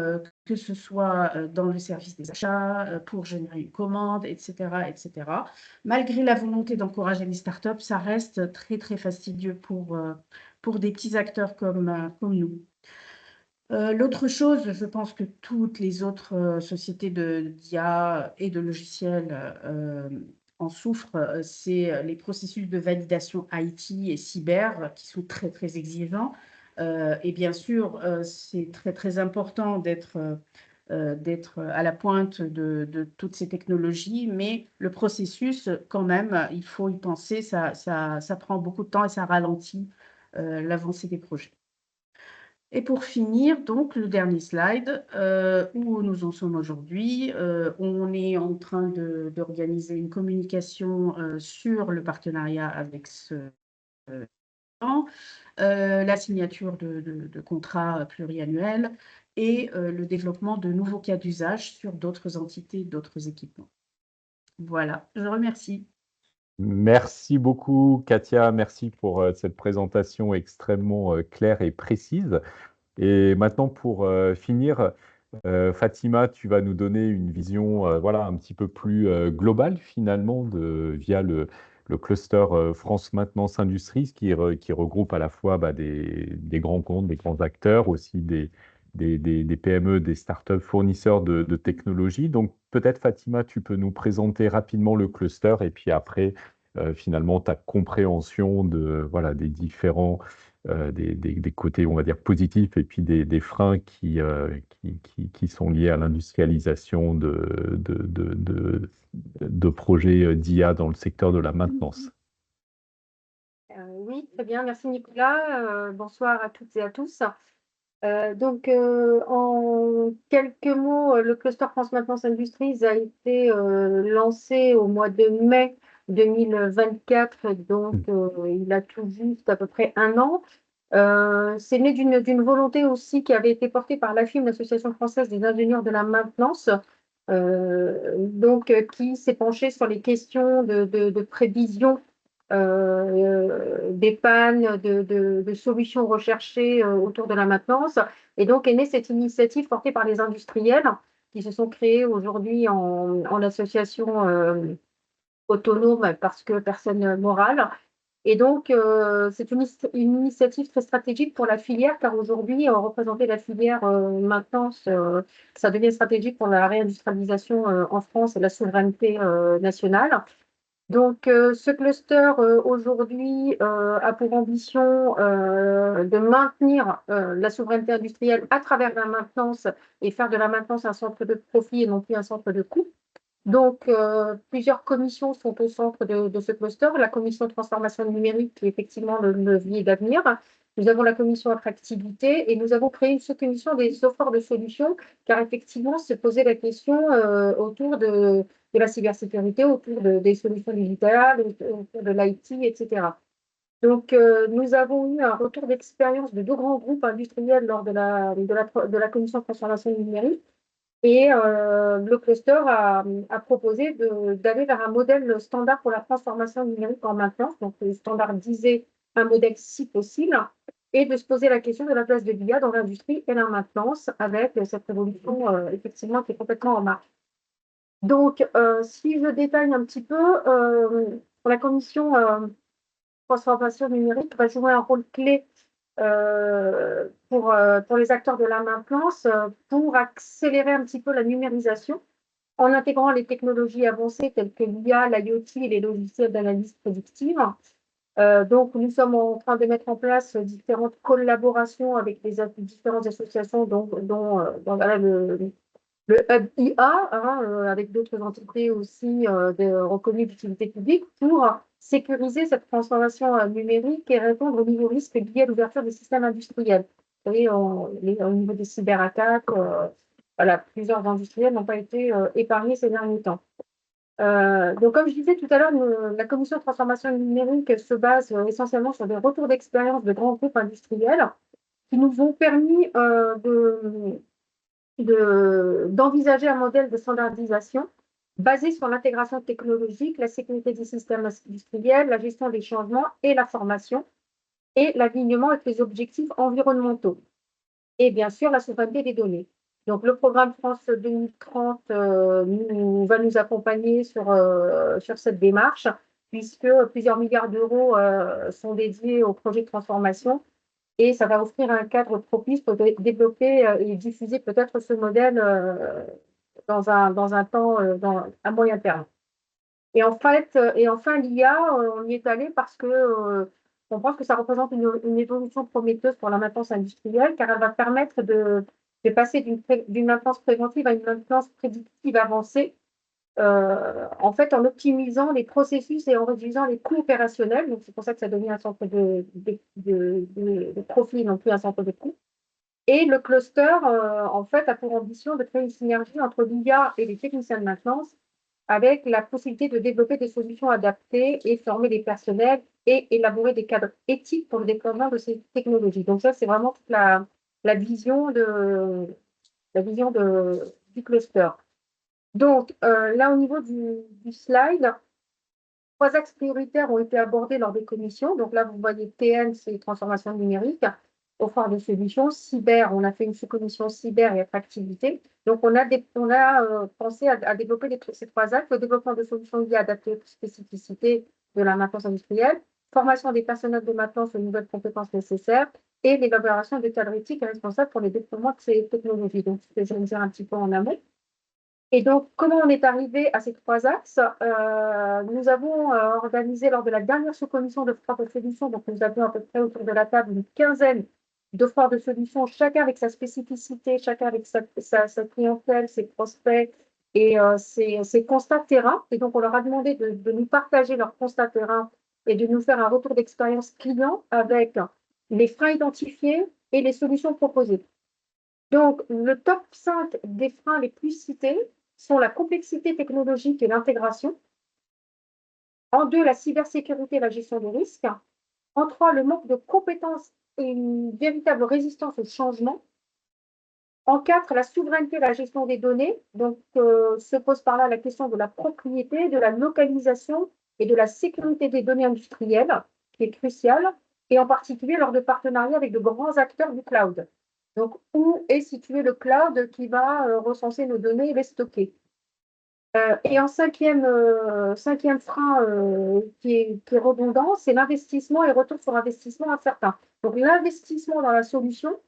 que ce soit dans le service des achats, pour générer une commande, etc., etc. Malgré la volonté d'encourager les startups, ça reste très, très fastidieux pour des petits acteurs comme nous. L'autre chose, je pense que toutes les autres sociétés d'IA et de logiciels en souffrent, c'est les processus de validation IT et cyber qui sont très, très exigeants. Et bien sûr, c'est très, très important d'être à la pointe de toutes ces technologies, mais le processus, quand même, il faut y penser, ça prend beaucoup de temps et ça ralentit l'avancée des projets. Et pour finir, donc, le dernier slide, où nous en sommes aujourd'hui. On est en train d'organiser une communication sur le partenariat avec ce plan, la signature de contrats pluriannuels et le développement de nouveaux cas d'usage sur d'autres entités, d'autres équipements. Voilà, je remercie. Merci beaucoup, Katia. Merci pour cette présentation extrêmement claire et précise. Et maintenant, pour finir, Fatima, tu vas nous donner une vision voilà, un petit peu plus globale finalement via le cluster France Maintenance Industrie qui regroupe à la fois des grands comptes, des grands acteurs, aussi des PME, des startups fournisseurs de technologies. Donc peut-être Fatima, tu peux nous présenter rapidement le cluster et puis après finalement ta compréhension voilà, des différents des côtés, on va dire, positifs et puis des freins qui sont liés à l'industrialisation de projets d'IA dans le secteur de la maintenance. Oui, très bien. Merci Nicolas. Bonsoir à toutes et à tous. En quelques mots, le cluster France Maintenance Industries a été lancé au mois de mai 2024, donc il a tout juste à peu près un an. C'est né d'une volonté aussi qui avait été portée par l'AFIM, l'Association française des ingénieurs de la maintenance, qui s'est penchée sur les questions de prévision des pannes, de solutions recherchées autour de la maintenance. Et donc est née cette initiative portée par les industriels qui se sont créés aujourd'hui en association autonome parce que personne morale. Et donc, c'est une initiative très stratégique pour la filière, car aujourd'hui, représenter la filière maintenance, ça devient stratégique pour la réindustrialisation en France et la souveraineté nationale. Donc, ce cluster aujourd'hui a pour ambition de maintenir la souveraineté industrielle à travers la maintenance et faire de la maintenance un centre de profit et non plus un centre de coût. Donc, plusieurs commissions sont au centre de ce cluster. La commission de transformation numérique, qui est effectivement le levier d'avenir. Nous avons la commission attractivité et nous avons créé une sous-commission des offres de solutions, car effectivement, se posait la question autour de la cybersécurité, autour des solutions digitales, autour de l'IT, etc. Donc, nous avons eu un retour d'expérience de 2 grands groupes industriels lors de la commission de transformation numérique. Et le cluster a proposé d'aller vers un modèle standard pour la transformation numérique en maintenance, donc standardiser un modèle si possible, et de se poser la question de la place de l'IA dans l'industrie et la maintenance avec cette révolution effectivement qui est complètement en marche. Donc, si je détaille un petit peu, la commission transformation numérique va jouer un rôle clé pour les acteurs de la maintenance, pour accélérer un petit peu la numérisation en intégrant les technologies avancées telles que l'IA, l'IoT et les logiciels d'analyse prédictive. Donc, nous sommes en train de mettre en place différentes collaborations avec les différentes associations, dont le Hub IA, avec d'autres entités aussi reconnues d'utilité publique, pour sécuriser cette transformation numérique et répondre aux nouveaux risques liés à l'ouverture des systèmes industriels. Vous savez, au niveau des cyberattaques, voilà, plusieurs industriels n'ont pas été épargnés ces derniers temps. Donc, comme je disais tout à l'heure, la commission de transformation numérique se base essentiellement sur des retours d'expérience de grands groupes industriels qui nous ont permis d'envisager un modèle de standardisation basé sur l'intégration technologique, la sécurité des systèmes industriels, la gestion des changements et la formation. et l'alignement avec les objectifs environnementaux. Et bien sûr, la souveraineté des données. Donc, le programme France 2030 va nous accompagner sur cette démarche, puisque plusieurs milliards d'euros sont dédiés au projet de transformation et ça va offrir un cadre propice pour développer et diffuser peut-être ce modèle dans un temps, à moyen terme. Et en fait, enfin, l'IA, on y est allé parce que on pense que ça représente une évolution prometteuse pour la maintenance industrielle, car elle va permettre de passer d'une maintenance préventive à une maintenance prédictive avancée, en fait, en optimisant les processus et en réduisant les coûts opérationnels. Donc, c'est pour ça que ça devient un centre de profit, non plus un centre de coûts. Et le cluster, en fait, a pour ambition de créer une synergie entre l'IA et les techniciens de maintenance, avec la possibilité de développer des solutions adaptées et former les personnels et élaborer des cadres éthiques pour le déploiement de ces technologies. Donc ça, c'est vraiment toute la vision du cluster. Donc là, au niveau du slide, 3 axes prioritaires ont été abordés lors des commissions. Donc là, vous voyez TN, c'est transformation numérique, offre de solutions. Cyber, on a fait une sous-commission cyber et attractivité. Donc, on a pensé à développer ces 3 axes: le développement de solutions liées adaptées aux spécificités de la maintenance industrielle, formation des personnels de maintenance aux nouvelles compétences nécessaires et l'élaboration de cadres éthiques responsables pour les déploiements de ces technologies. Donc, je vais dire un petit peu en amont. Et donc, comment on est arrivé à ces 3 axes? Nous avons organisé lors de la dernière sous-commission de foires de solutions, donc nous avions à peu près autour de la table une quinzaine de foires de solutions, chacun avec sa spécificité, chacun avec sa clientèle, ses prospects et ses constats terrain. Et donc, on leur a demandé de nous partager leurs constats terrain et de nous faire un retour d'expérience client avec les freins identifiés et les solutions proposées. Donc, le top 5 des freins les plus cités sont la complexité technologique et l'intégration. En 2, la cybersécurité et la gestion des risques. En 3, le manque de compétences et une véritable résistance au changement. En 4, la souveraineté et la gestion des données. Donc, se pose par là la question de la propriété, de la localisation et de la sécurité des données industrielles, qui est cruciale, et en particulier lors de partenariats avec de grands acteurs du cloud. Donc, où est situé le cloud qui va recenser nos données et les stocker? Et en cinquième frein qui est redondant, c'est l'investissement et retour sur investissement incertain. Donc, l'investissement dans la solution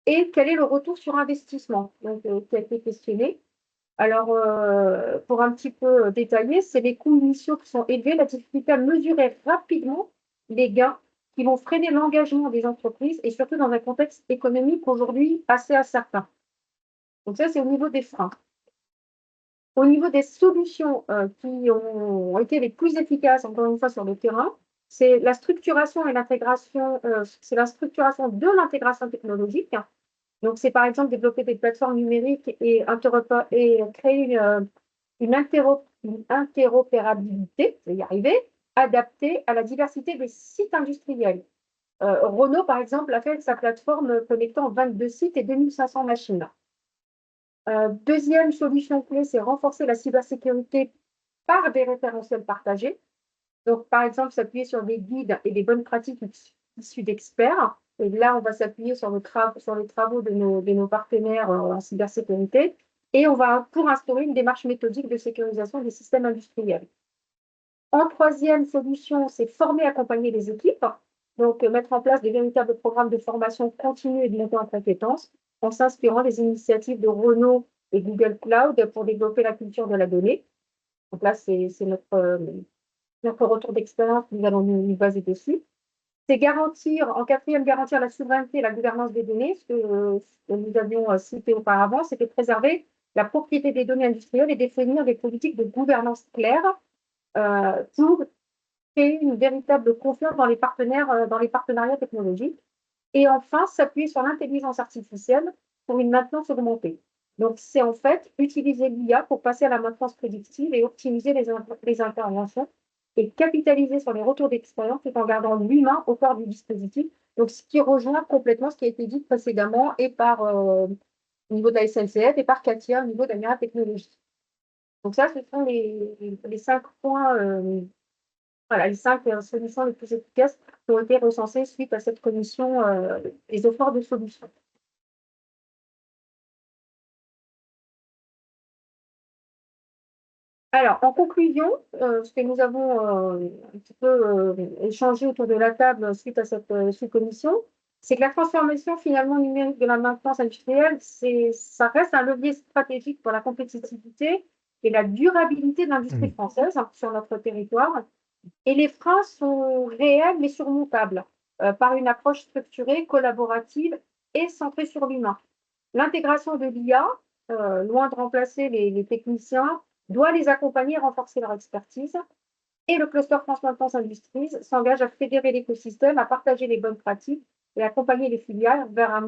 et quel est le retour sur investissement, donc, qui a été questionné. Alors, pour un petit peu détailler, c'est les coûts initiaux qui sont élevés, la difficulté à mesurer rapidement les gains qui vont freiner l'engagement des entreprises et surtout dans un contexte économique aujourd'hui assez incertain. Donc ça, c'est au niveau des freins. Au niveau des solutions qui ont été les plus efficaces, encore une fois, sur le terrain, c'est la structuration et l'intégration, c'est la structuration de l'intégration technologique. Donc, c'est par exemple développer des plateformes numériques et créer une interopérabilité, je vais y arriver, adaptée à la diversité des sites industriels. Renault, par exemple, a fait sa plateforme connectant 22 sites et 2500 machines. Deuxième solution clé, c'est renforcer la cybersécurité par des référentiels partagés. Donc, par exemple, s'appuyer sur des guides et des bonnes pratiques issues d'experts. Et là, on va s'appuyer sur les travaux de nos partenaires en cybersécurité. Et on va pour instaurer une démarche méthodique de sécurisation des systèmes industriels. En troisième solution, c'est former et accompagner les équipes. Donc, mettre en place des véritables programmes de formation continue et de montée en compétences en s'inspirant des initiatives de Renault et Google Cloud pour développer la culture de la donnée. Donc là, c'est notre retour d'expérience, nous allons nous baser dessus. C'est en quatrième, garantir la souveraineté et la gouvernance des données, ce que nous avions cité auparavant, c'était préserver la propriété des données industrielles et définir des politiques de gouvernance claires pour créer une véritable confiance dans les partenariats technologiques. Et enfin, s'appuyer sur l'intelligence artificielle pour une maintenance augmentée. Donc, c'est en fait utiliser l'IA pour passer à la maintenance prédictive et optimiser les interventions et capitaliser sur les retours d'expérience tout en gardant l'humain au cœur du dispositif. Donc, ce qui rejoint complètement ce qui a été dit précédemment et au niveau de la SNCF et par Katia au niveau d'Amira Technologies. Donc ça, ce sont les 5 points Voilà, les 5 solutions les plus efficaces qui ont été recensées suite à cette commission des efforts de solutions. Alors, en conclusion, ce que nous avons un petit peu échangé autour de la table suite à cette sous-commission, c'est que la transformation finalement numérique de la maintenance industrielle, ça reste un levier stratégique pour la compétitivité et la durabilité de l'industrie française sur notre territoire. Et les freins sont réels mais surmontables par une approche structurée, collaborative et centrée sur l'humain. L'intégration de l'IA, loin de remplacer les techniciens, doit les accompagner et renforcer leur expertise. Et le cluster France Maintenance Industries s'engage à fédérer l'écosystème, à partager les bonnes pratiques et accompagner les filiales vers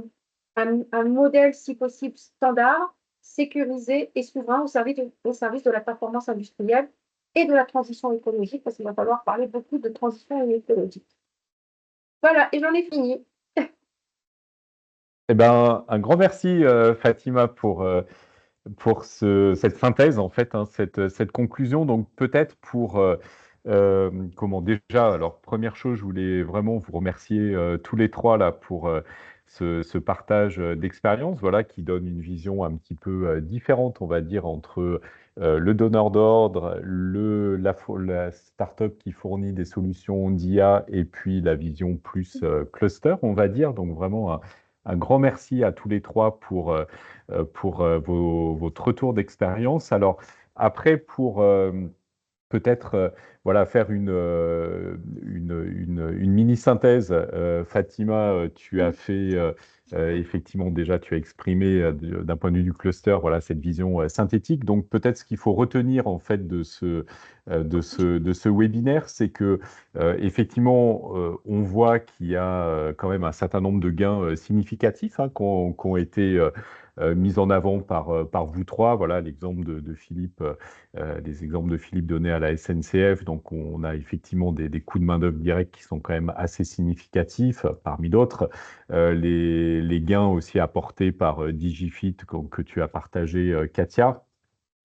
un modèle, si possible, standard, sécurisé et souverain au service de la performance industrielle et de la transition écologique, parce qu'il va falloir parler beaucoup de transition écologique. Voilà, et j'en ai fini. Eh ben, un grand merci, Fatima, pour cette synthèse, en fait, hein, cette conclusion. Donc, peut-être pour, comment déjà, alors, première chose, je voulais vraiment vous remercier tous les trois là pour ce partage d'expérience, voilà, qui donne une vision un petit peu différente, on va dire, entre le donneur d'ordre, la start-up qui fournit des solutions d'IA et puis la vision plus cluster, on va dire. Donc, vraiment, un grand merci à tous les trois pour votre retour d'expérience. Alors, après, pour peut-être voilà, faire une mini-synthèse, Fatima, tu as fait effectivement déjà, tu as exprimé d'un point de vue du cluster voilà, cette vision synthétique. Donc, peut-être ce qu'il faut retenir en fait de ce webinaire, c'est que effectivement, on voit qu'il y a quand même un certain nombre de gains significatifs qui ont été mis en avant par vous trois. Voilà l'exemple de Philippe, les exemples de Philippe donnés à la SNCF. Donc, on a effectivement des coûts de main-d'œuvre directs qui sont quand même assez significatifs, parmi d'autres. Les gains aussi apportés par Digifit que tu as partagé, Katia.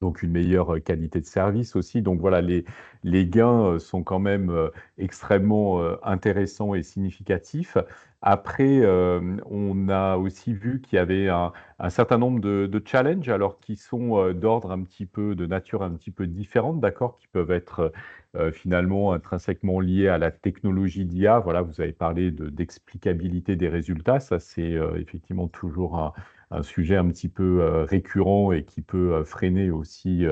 Donc, une meilleure qualité de service aussi. Donc, voilà, les gains sont quand même extrêmement intéressants et significatifs. Après, on a aussi vu qu'il y avait un certain nombre de challenges, alors qui sont d'ordre un petit peu, de nature un petit peu différente, d'accord, qui peuvent être finalement intrinsèquement liés à la technologie d'IA. Voilà, vous avez parlé d'explicabilité des résultats. Ça, c'est effectivement toujours un sujet un petit peu récurrent et qui peut freiner aussi,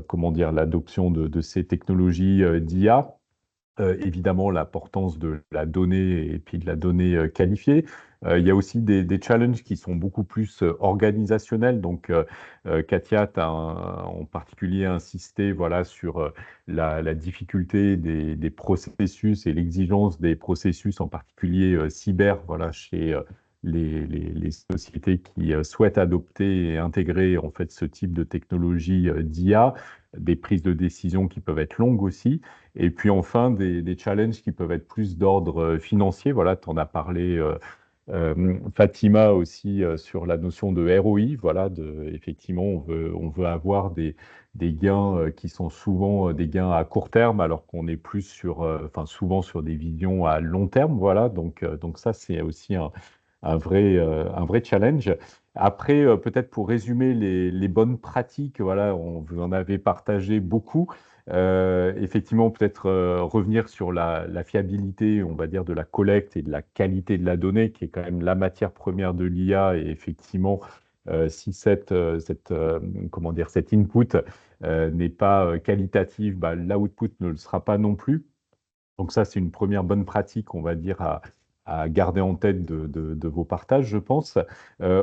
comment dire, l'adoption de ces technologies d'IA. Évidemment, l'importance de la donnée et puis de la donnée qualifiée. Il y a aussi des challenges qui sont beaucoup plus organisationnels. Donc, Katia, tu as en particulier insisté voilà, sur la difficulté des processus et l'exigence des processus, en particulier cyber, voilà, chez les sociétés qui souhaitent adopter et intégrer en fait ce type de technologie d'IA, des prises de décision qui peuvent être longues aussi. Et puis enfin, des challenges qui peuvent être plus d'ordre financier. Voilà, tu en as parlé, Fatima, aussi sur la notion de ROI. Voilà, effectivement, on veut avoir des gains qui sont souvent des gains à court terme, alors qu'on est plus enfin, souvent sur des visions à long terme. Voilà, donc ça, c'est aussi un vrai challenge. Après, peut-être pour résumer les bonnes pratiques, voilà, vous en avez partagé beaucoup. Effectivement, peut-être revenir sur la fiabilité, on va dire, de la collecte et de la qualité de la donnée, qui est quand même la matière première de l'IA. Et effectivement, si comment dire, cet input n'est pas qualitatif, bah, l'output ne le sera pas non plus. Donc ça, c'est une première bonne pratique, on va dire, à garder en tête de vos partages, je pense.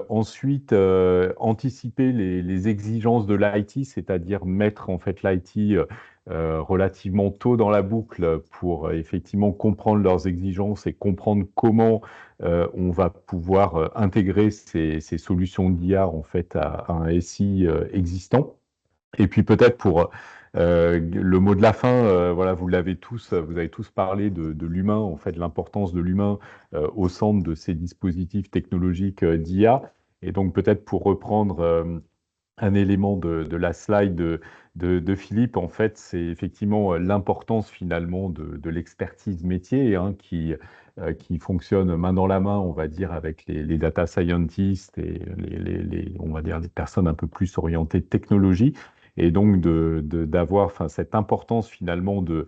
Ensuite, anticiper les exigences de l'IT, c'est-à-dire mettre en fait l'IT relativement tôt dans la boucle pour effectivement comprendre leurs exigences et comprendre comment on va pouvoir intégrer ces solutions d'IA en fait à un SI existant. Et puis peut-être pour le mot de la fin, voilà, vous avez tous parlé de l'humain, en fait, l'importance de l'humain au centre de ces dispositifs technologiques d'IA. Et donc peut-être pour reprendre un élément de la slide de Philippe, en fait, c'est effectivement l'importance finalement de l'expertise métier hein, qui fonctionne main dans la main, on va dire, avec les data scientists et on va dire, les personnes un peu plus orientées technologie. Et donc d'avoir enfin, cette importance finalement de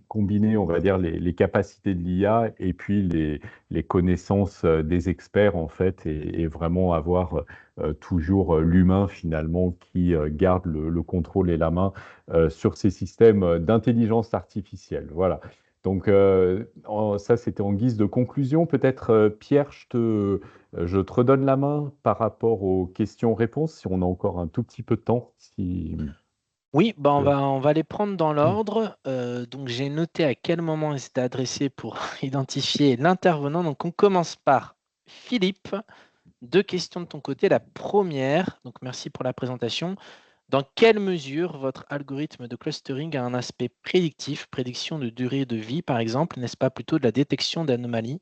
combiner, on va dire, les capacités de l'IA et puis les connaissances des experts, en fait, et vraiment avoir toujours l'humain finalement qui garde le contrôle et la main sur ces systèmes d'intelligence artificielle. Voilà. Donc ça, c'était en guise de conclusion. Peut-être, Pierre, je te redonne la main par rapport aux questions-réponses, si on a encore un tout petit peu de temps. Si... Oui, bah on va les prendre dans l'ordre. Donc j'ai noté à quel moment elles étaient adressées pour identifier l'intervenant. Donc on commence par Philippe. 2 questions de ton côté. La première, donc merci pour la présentation. Dans quelle mesure votre algorithme de clustering a un aspect prédictif, prédiction de durée de vie par exemple, n'est-ce pas plutôt de la détection d'anomalies?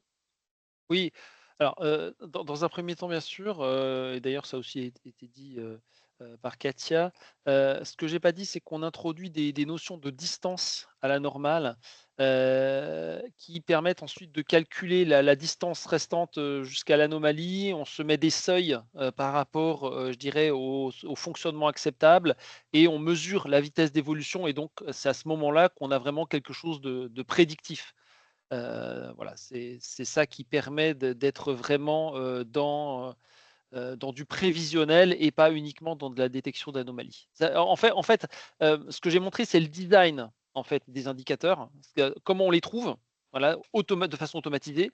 Oui, alors, dans un premier temps, bien sûr, et d'ailleurs ça a aussi été dit, par Katia. Ce que j'ai pas dit, c'est qu'on introduit des notions de distance à la normale, qui permettent ensuite de calculer la distance restante, jusqu'à l'anomalie. On se met des seuils, par rapport, je dirais au fonctionnement acceptable et on mesure la vitesse d'évolution et donc, c'est à ce moment-là qu'on a vraiment quelque chose de prédictif. Voilà, c'est ça qui permet d'être vraiment, dans du prévisionnel et pas uniquement dans de la détection d'anomalies. Ça en fait, ce que j'ai montré, c'est le design, en fait, des indicateurs. Comment on les trouve, voilà, de façon automatisée,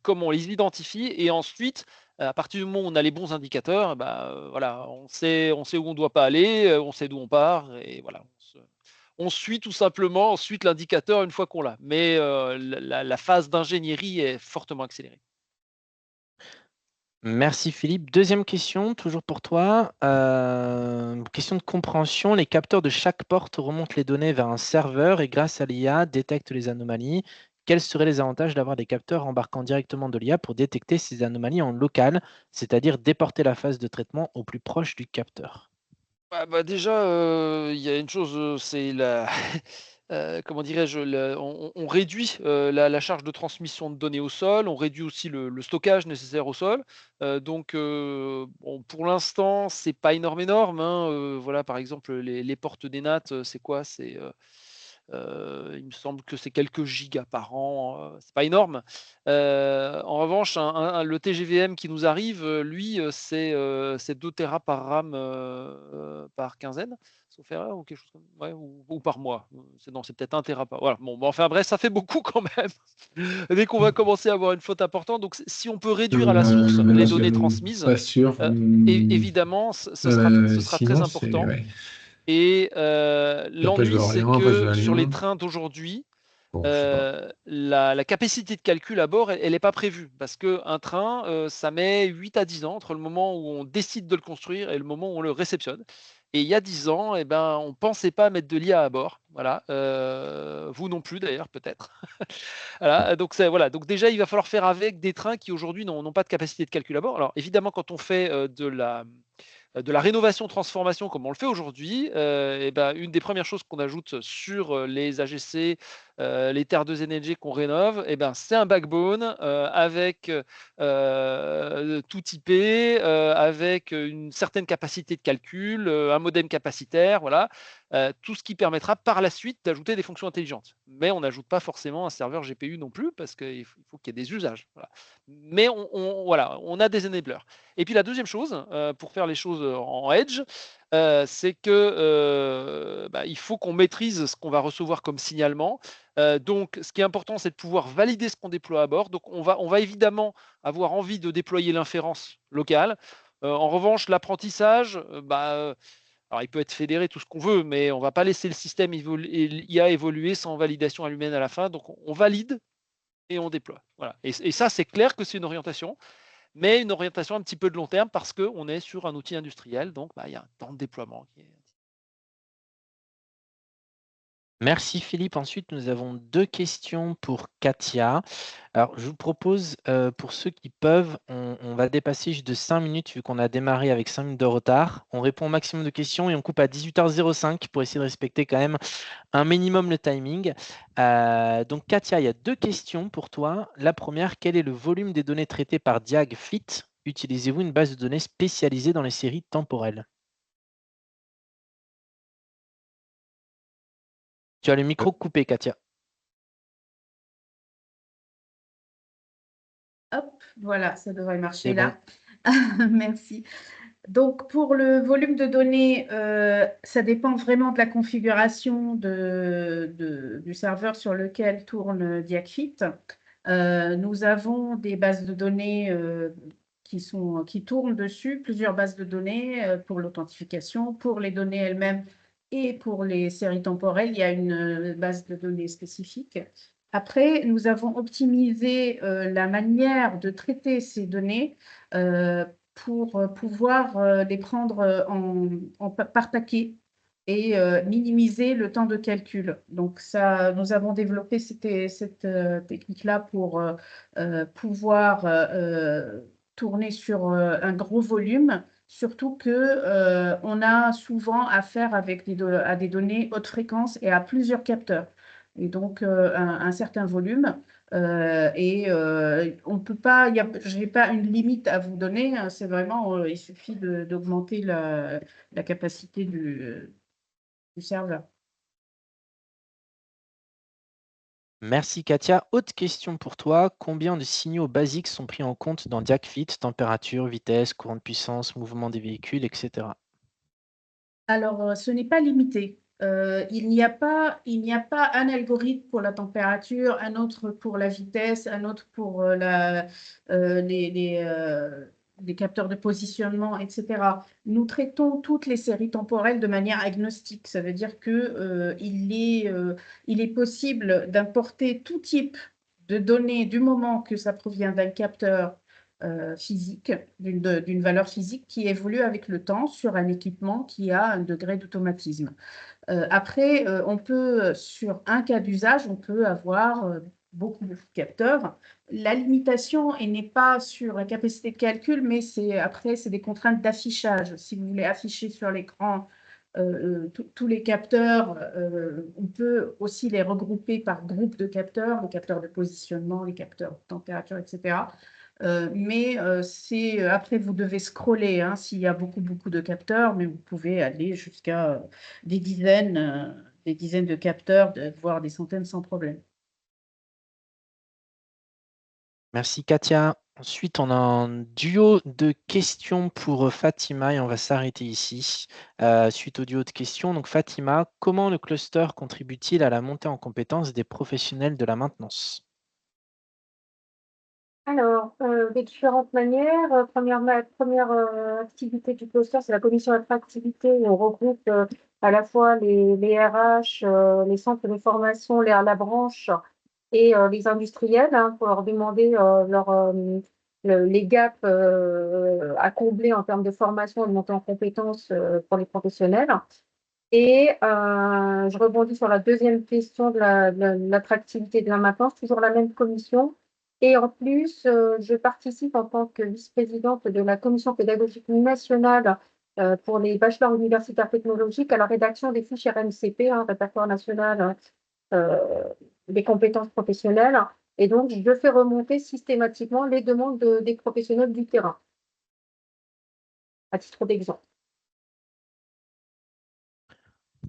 comment on les identifie et ensuite, à partir du moment où on a les bons indicateurs, bah, voilà, on sait où on doit pas aller, on sait d'où on part et voilà, on suit tout simplement ensuite l'indicateur une fois qu'on l'a. Mais, la phase d'ingénierie est fortement accélérée. Merci Philippe. Deuxième question, toujours pour toi. Question de compréhension. Les capteurs de chaque porte remontent les données vers un serveur et grâce à l'IA détectent les anomalies. Quels seraient les avantages d'avoir des capteurs embarquant directement de l'IA pour détecter ces anomalies en local, c'est-à-dire déporter la phase de traitement au plus proche du capteur? Bah, déjà, il y a une chose, c'est la comment dirais-je? On réduit, la charge de transmission de données au sol, on réduit aussi le stockage nécessaire au sol. Donc, bon, pour l'instant, c'est pas énorme, hein, voilà, par exemple, les portes des NAT, c'est quoi? Il me semble que c'est quelques gigas par an, c'est pas énorme. En revanche, le TGVM qui nous arrive, lui, c'est 2 téras par RAM, par quinzaine, sauf erreur ou quelque chose comme ouais ou par mois. C'est peut-être 1 téra par voilà, bon, bah, enfin bref, ça fait beaucoup quand même. Dès qu'on va commencer à avoir une flotte importante, donc si on peut réduire à la source Maintenant, les je données suis transmises, pas sûr. évidemment, ce sera très Sinon, c'est important. ouais. Et Puis après, je vais l'ennui, à c'est Orléans, après, je vais que à sur les Lyon. trains d'aujourd'hui, Bon, je sais pas. la capacité de calcul à bord, elle est pas prévue. Parce qu'un train, ça met 8 à 10 ans entre le moment où on décide de le construire et le moment où on le réceptionne. Et il y a 10 ans, eh ben, on pensait pas mettre de l'IA à bord. Voilà, vous non plus d'ailleurs peut-être. Voilà, donc voilà, donc déjà il va falloir faire avec des trains qui aujourd'hui n'ont pas de capacité de calcul à bord. Alors évidemment quand on fait, de la rénovation transformation comme on le fait aujourd'hui, et ben, une des premières choses qu'on ajoute sur, les AGC, les terres de Energy qu'on rénove et ben, c'est un backbone, avec, tout typé, avec, une certaine capacité de calcul, un modem capacitaire, voilà. Tout ce qui permettra par la suite d'ajouter des fonctions intelligentes. Mais on n'ajoute pas forcément un serveur GPU non plus parce qu'il faut qu'il y ait des usages, voilà. Mais voilà, on a des enablers. Et puis la deuxième chose, pour faire les choses, en edge, c'est que, bah, il faut qu'on maîtrise ce qu'on va recevoir comme signalement. Donc ce qui est important, c'est de pouvoir valider ce qu'on déploie à bord. Donc on va évidemment avoir envie de déployer l'inférence locale. En revanche, l'apprentissage, alors il peut être fédéré, tout ce qu'on veut, mais on ne va pas laisser le système et l'IA évoluer sans validation à l'humaine à la fin. Donc on valide et on déploie. Voilà. Et ça, c'est clair que c'est une orientation mais une orientation un petit peu de long terme parce qu'on est sur un outil industriel, donc bah, il y a un temps de déploiement qui est Merci Philippe. Ensuite, nous avons 2 questions pour Katia. Alors, je vous propose, pour ceux qui peuvent, on va dépasser juste de 5 minutes vu qu'on a démarré avec 5 minutes de retard. On répond au maximum de questions et on coupe à 18h05 pour essayer de respecter quand même un minimum le timing. Donc Katia, il y a 2 questions pour toi. La première, quel est le volume des données traitées par DiagFit? Utilisez-vous une base de données spécialisée dans les séries temporelles? Tu as le micro coupé, Katia. Hop, voilà, ça devrait marcher C'est bon. là. Merci. Donc, pour le volume de données, ça dépend vraiment de la configuration du serveur sur lequel tourne DiagFit. Nous avons des bases de données qui tournent dessus, plusieurs bases de données pour l'authentification, pour les données elles-mêmes et pour les séries temporelles. Il y a une base de données spécifique. Après, nous avons optimisé la manière de traiter ces données pour pouvoir les prendre par paquet et minimiser le temps de calcul. Donc, nous avons développé cette technique-là pour pouvoir tourner sur un gros volume, surtout qu'on a souvent affaire avec à des données haute fréquence et à plusieurs capteurs. Et donc, un certain volume. On peut pas, je n'ai pas une limite à vous donner, hein, c'est vraiment, il suffit d'augmenter la capacité du serveur. Merci Katia. Autre question pour toi. Combien de signaux basiques sont pris en compte dans DiagFit? Température, vitesse, courant de puissance, mouvement des véhicules, etc. Alors, ce n'est pas limité. Il n'y a pas un algorithme pour la température, un autre pour la vitesse, un autre pour les capteurs de positionnement, etc. Nous traitons toutes les séries temporelles de manière agnostique. Ça veut dire il est possible d'importer tout type de données du moment que ça provient d'un capteur physique, d'une valeur physique qui évolue avec le temps sur un équipement qui a un degré d'automatisme. Après, sur un cas d'usage, on peut avoir beaucoup de capteurs. La limitation n'est pas sur la capacité de calcul, mais c'est des contraintes d'affichage. Si vous voulez afficher sur l'écran tous les capteurs, on peut aussi les regrouper par groupe de capteurs, les capteurs de positionnement, les capteurs de température, etc. Après, vous devez scroller hein, s'il y a beaucoup de capteurs, mais vous pouvez aller jusqu'à des dizaines de capteurs, voire des centaines sans problème. Merci Katia. Ensuite, on a un duo de questions pour Fatima et on va s'arrêter ici. Suite au duo de questions, donc Fatima, comment le cluster contribue-t-il à la montée en compétences des professionnels de la maintenance? Alors, de différentes manières. Première activité du cluster, c'est la commission attractivité où on regroupe à la fois les RH, les centres de formation, la branche et les industriels hein, pour leur demander les gaps à combler en termes de formation et de montée en compétences pour les professionnels. Et je rebondis sur la deuxième question de l'attractivité de la maintenance, toujours la même commission. Et en plus, je participe en tant que vice-présidente de la commission pédagogique nationale pour les bachelors universitaires technologiques à la rédaction des fiches RNCP, répertoire national des compétences professionnelles. Et donc, je fais remonter systématiquement les demandes des professionnels du terrain, à titre d'exemple.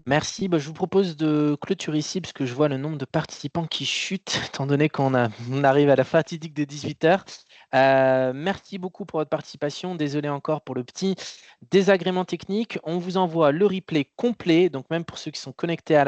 Merci. Je vous propose de clôturer ici parce que je vois le nombre de participants qui chute, étant donné qu'on arrive à la fatidique de 18h. Merci beaucoup pour votre participation. Désolé encore pour le petit désagrément technique. On vous envoie le replay complet. Donc, même pour ceux qui sont connectés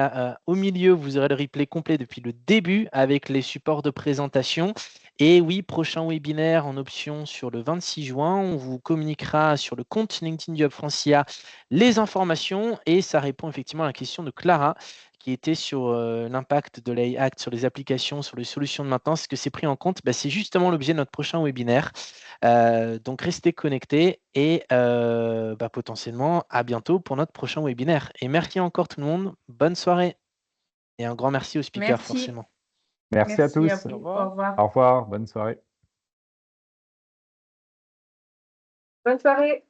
au milieu, vous aurez le replay complet depuis le début avec les supports de présentation. Et oui, prochain webinaire en option sur le 26 juin. On vous communiquera sur le compte LinkedIn du Hub Francia les informations et ça répond effectivement à la question de Clara qui était sur l'impact de l'AI Act sur les applications, sur les solutions de maintenance. Est-ce que c'est pris en compte? C'est justement l'objet de notre prochain webinaire. Donc, restez connectés et potentiellement à bientôt pour notre prochain webinaire. Et merci encore tout le monde. Bonne soirée. Et un grand merci aux speakers, Merci. forcément. Merci à tous. vous. Au revoir. Au revoir. Au revoir. Bonne soirée. Bonne soirée.